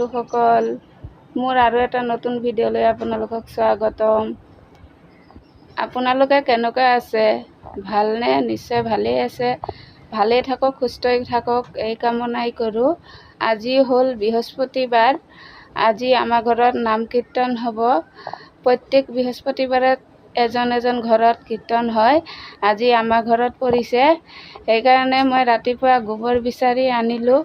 বন্ধুসকল, মোৰ আৰু এটা নতুন ভিডিঅ'লৈ আপোনালোকক স্বাগতম। আপোনালোকে কেনেকৈ আছে? ভালনে? নিশ্চয় ভালেই আছে। ভালেই থাকক, সুস্থ থাকক, এই কামনাই কৰোঁ। আজি হ'ল বৃহস্পতিবাৰ। আজি আমাৰ ঘৰত নাম কীৰ্তন হ'ব। প্ৰত্যেক বৃহস্পতিবাৰে এজন ঘৰত কীৰ্তন হয়। আজি আমাৰ ঘৰত পৰিছে, সেইকাৰণে মই ৰাতিপুৱা গোবৰ বিচাৰি আনিলোঁ।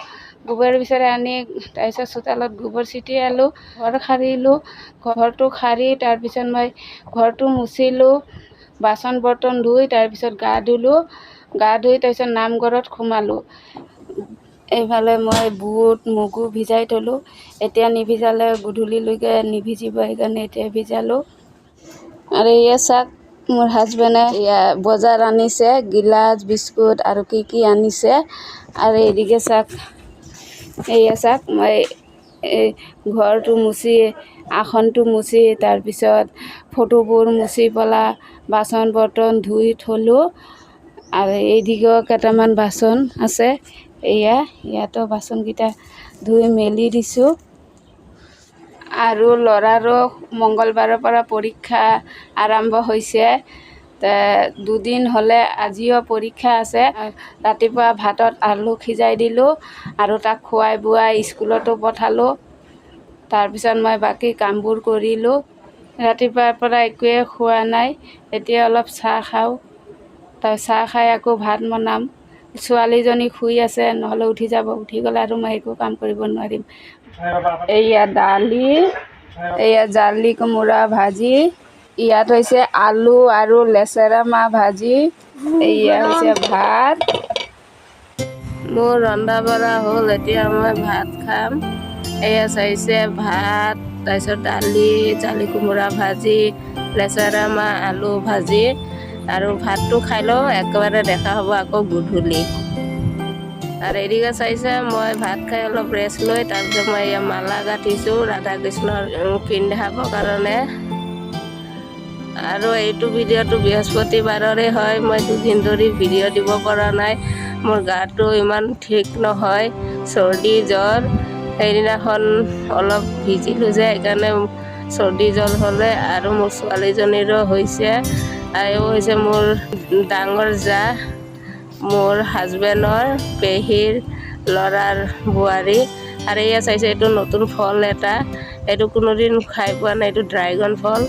গোবৰ বিচাৰি আনি তাৰপিছত চোতালত গোবৰ ছিটিয়ালোঁ, ঘৰ সাৰিলোঁ। ঘৰটো সাৰি তাৰপিছত মই ঘৰটো মুচিলোঁ, বাচন বৰ্তন ধুই তাৰপিছত গা ধুলোঁ। গা ধুই তাৰপিছত নামঘৰত সোমালোঁ। এইফালে মই বুট মগু ভিজাই থলোঁ। এতিয়া নিভিজালে গধূলিলৈকে নিভিজিব, সেইকাৰণে এতিয়া ভিজালোঁ। আৰু এয়া চাওক, মোৰ হাজবেণ্ডে এয়া বজাৰ আনিছে, গিলাচ বিস্কুট আৰু কি আনিছে। আৰু এইদিকে চাওক, এয়া চাওক, মই এই ঘৰটো মুচি, আসনটো মুচি, তাৰপিছত ফটোবোৰ মুচি পেলাই বাচন বৰ্তন ধুই থলোঁ। আৰু এইদিকেও কেইটামান বাচন আছে, ইয়াতো বাচনকেইটা ধুই মেলি দিছোঁ। আৰু ল'ৰাৰো মংগলবাৰৰ পৰা পৰীক্ষা আৰম্ভ হৈছে। দুদিন হ'লে আজিও পৰীক্ষা আছে। ৰাতিপুৱা ভাতত আলু সিজাই দিলোঁ আৰু তাক খুৱাই বুৱাই স্কুলতো পঠালোঁ। তাৰপিছত মই বাকী কামবোৰ কৰিলোঁ। ৰাতিপুৱাৰ পৰা একোৱে খোৱা নাই, এতিয়া অলপ চাহ খাওঁ। চাহ খাই আকৌ ভাত বনাম। ছোৱালীজনী শুই আছে, নহ'লে উঠি যাব। উঠি গ'লে আৰু মই একো কাম কৰিব নোৱাৰিম। এয়া দালি, এয়া জালি কোমোৰা ভাজি, ইয়াত হৈছে আলু আৰু লেচেৰা মাহ ভাজি, এয়া হৈছে ভাত। মোৰ ৰন্ধা বঢ়া হ'ল, এতিয়া মই ভাত খাম। এয়া চাইছে ভাত, তাৰপিছত দালি, জালি কোমোৰা ভাজি, লেচেৰা মাহ আলু ভাজি। আৰু ভাতটো খাই লওঁ, একেবাৰে দেখা হ'ব আকৌ গধূলি। আৰু এদিকে চাইছে, মই ভাত খাই অলপ ৰেষ্ট লৈ তাৰপিছত মই এয়া মালা গাঁঠিছোঁ ৰাধা কৃষ্ণৰ পিন্ধাবৰ কাৰণে। আৰু এইটো ভিডিঅ'টো বৃহস্পতিবাৰৰে হয়। মই দুদিন ধৰি ভিডিঅ' দিব পৰা নাই। মোৰ গাটো ইমান ঠিক নহয়, চৰ্দি জ্বৰ। সেইদিনাখন অলপ ভিজিলোঁ যে, সেইকাৰণে চৰ্দি জ্বৰ হ'লে। আৰু মোৰ ছোৱালীজনীৰো হৈছে, আৰু হৈছে মোৰ ডাঙৰ জা, মোৰ হাজবেণ্ডৰ পেহীৰ ল'ৰাৰ বোৱাৰী। আৰু এয়া চাইছে, এইটো নতুন ফল এটা, এইটো কোনোদিন খাই পোৱা নাই। এইটো ড্ৰাগন ফল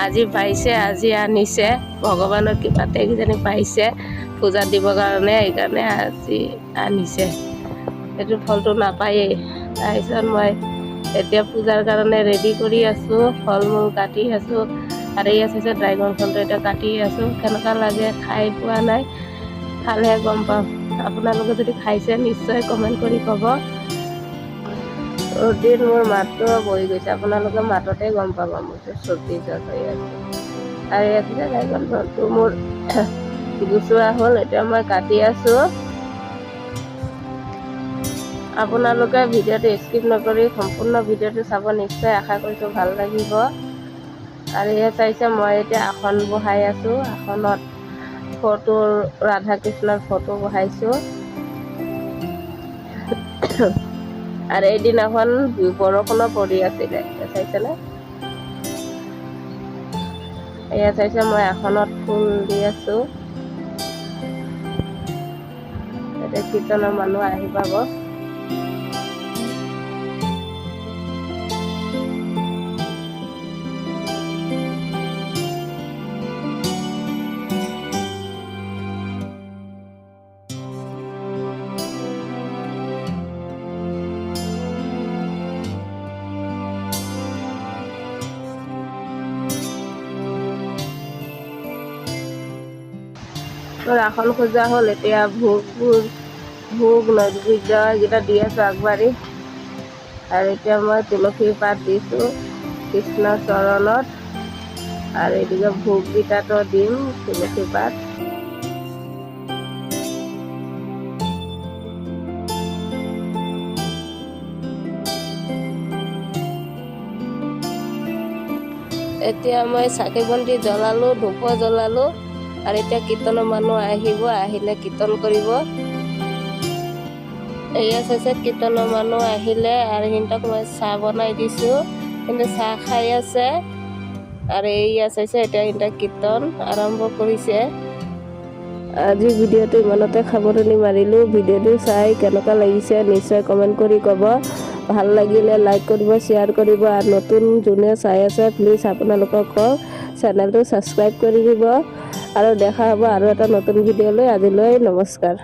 আজি পাইছে, আজি আনিছে। ভগৱানৰ কৃপাতে কিজানি পাইছে পূজাত দিবৰ কাৰণে, সেইকাৰণে আজি আনিছে। এইটো ফলটো নাপায়েই। তাৰপিছত মই এতিয়া পূজাৰ কাৰণে ৰেডি কৰি আছোঁ, ফল মূল কাটি আছোঁ। আৰু এয়া চাইছে ড্ৰাগন ফলটো এতিয়া কাটি আছোঁ। কেনেকুৱা লাগে খাই পোৱা নাই, খালেহে গম পাম। আপোনালোকে যদি খাইছে নিশ্চয় কমেণ্ট কৰি ক'ব। চৰ্দিত মোৰ মাতটো বহি গৈছে, আপোনালোকে মাততে গম পাব মোৰ চৰ্দি জ্বৰ হৈ আছে। আৰু ইয়াত যে ড্ৰাগন ফলটো মোৰ গুচোৱা হ'ল, এতিয়া মই কাটি আছোঁ। আপোনালোকে ভিডিঅ'টো স্কিপ নকৰি সম্পূৰ্ণ ভিডিঅ'টো চাব, নিশ্চয় আশা কৰিছোঁ ভাল লাগিব। আৰু এয়া চাইছে, মই এতিয়া আসন বহাই আছোঁ। আসনত ফটো, ৰাধা কৃষ্ণৰ ফটো বহাইছোঁ। আৰু এইদিনাখন বৰষুণো পৰি আছিলে, চাইছেনে? এয়া চাইছে, মই আসনত ফুল দি আছোঁ। এতিয়া কীৰ্তনৰ মানুহ আহি পাব। মোৰ আসন সজোৱা হ'ল। এতিয়া ভোগ নৈবেদ্য এইকেইটা দি আছোঁ আগবাঢ়ি। আৰু এতিয়া মই তুলসীৰ পাত দিছোঁ কৃষ্ণৰ চৰণত। আৰু এইদিকে ভোগকেইটাতো দিম তুলসী পাত। এতিয়া মই চাকি বন্তি জ্বলালোঁ, ধূপ জ্বলালোঁ। আৰু এতিয়া কীৰ্তনৰ মানুহ আহিব, আহিলে কীৰ্তন কৰিব। এয়া চাইছে কীৰ্তনৰ মানুহ আহিলে আৰু সিহঁতক মই চাহ বনাই দিছোঁ। কিন্তু চাহ খাই আছে আৰু এয়া চাইছে এতিয়া সিহঁতক কীৰ্তন আৰম্ভ কৰিছে। আজি ভিডিঅ'টো ইমানতে সামৰণি মাৰিলোঁ। ভিডিঅ'টো চাই কেনেকুৱা লাগিছে নিশ্চয় কমেণ্ট কৰি ক'ব। ভাল লাগিলে লাইক কৰিব, শ্বেয়াৰ কৰিব আৰু নতুন যোনে চাই আছে প্লিজ আপোনালোকক কওঁ চেনেলটো ছাবস্ক্ৰাইব কৰি দিব আৰু দেখা হ'ব আৰু এটা নতুন ভিডিঅ' লৈ। আজিলৈ নমস্কাৰ।